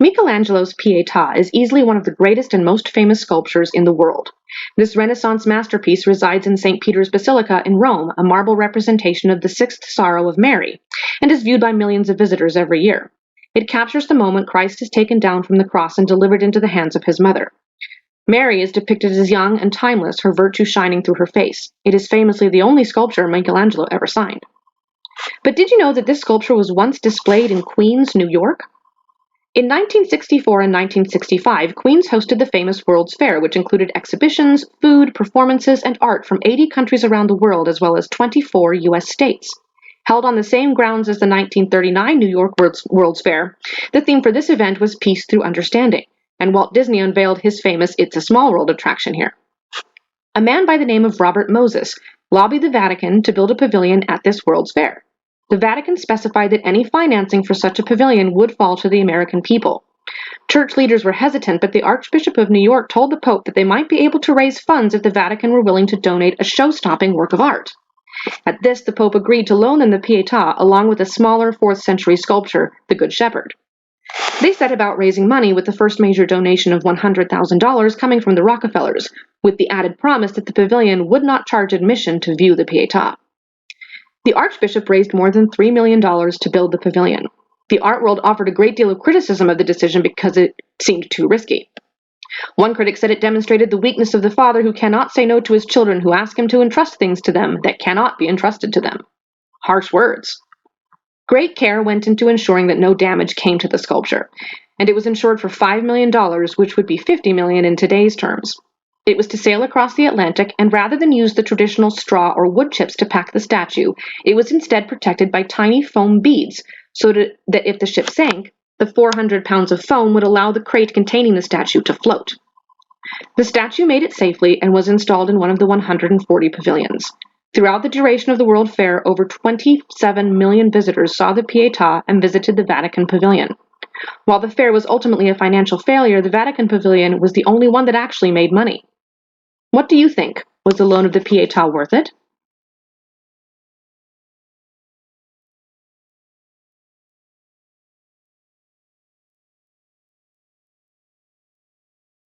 Michelangelo's Pieta is easily one of the greatest and most famous sculptures in the world. This Renaissance masterpiece resides in St. Peter's Basilica in Rome, a marble representation of the Sixth Sorrow of Mary, and is viewed by millions of visitors every year. It captures the moment Christ is taken down from the cross and delivered into the hands of his mother. Mary is depicted as young and timeless, her virtue shining through her face. It is famously the only sculpture Michelangelo ever signed. But did you know that this sculpture was once displayed in Queens, New York? In 1964 and 1965, Queens hosted the famous World's Fair, which included exhibitions, food, performances, and art from 80 countries around the world, as well as 24 U.S. states. Held on the same grounds as the 1939 New York World's Fair, the theme for this event was Peace Through Understanding, and Walt Disney unveiled his famous It's a Small World attraction here. A man by the name of Robert Moses lobbied the Vatican to build a pavilion at this World's Fair. The Vatican specified that any financing for such a pavilion would fall to the American people. Church leaders were hesitant, but the Archbishop of New York told the Pope that they might be able to raise funds if the Vatican were willing to donate a show-stopping work of art. At this, the Pope agreed to loan them the Pietà, along with a smaller 4th century sculpture, the Good Shepherd. They set about raising money, with the first major donation of $100,000 coming from the Rockefellers, with the added promise that the pavilion would not charge admission to view the Pietà. The Archbishop raised more than $3 million to build the pavilion. The art world offered a great deal of criticism of the decision because it seemed too risky. One critic said it demonstrated the weakness of the father who cannot say no to his children who ask him to entrust things to them that cannot be entrusted to them. Harsh words. Great care went into ensuring that no damage came to the sculpture, and it was insured for $5 million, which would be $50 million in today's terms. It was to sail across the Atlantic, and rather than use the traditional straw or wood chips to pack the statue, it was instead protected by tiny foam beads, so that if the ship sank, the 400 pounds of foam would allow the crate containing the statue to float. The statue made it safely and was installed in one of the 140 pavilions. Throughout the duration of the World Fair, over 27 million visitors saw the Pietà and visited the Vatican Pavilion. While the fair was ultimately a financial failure, the Vatican Pavilion was the only one that actually made money. What do you think? Was the loan of the Pietà worth it?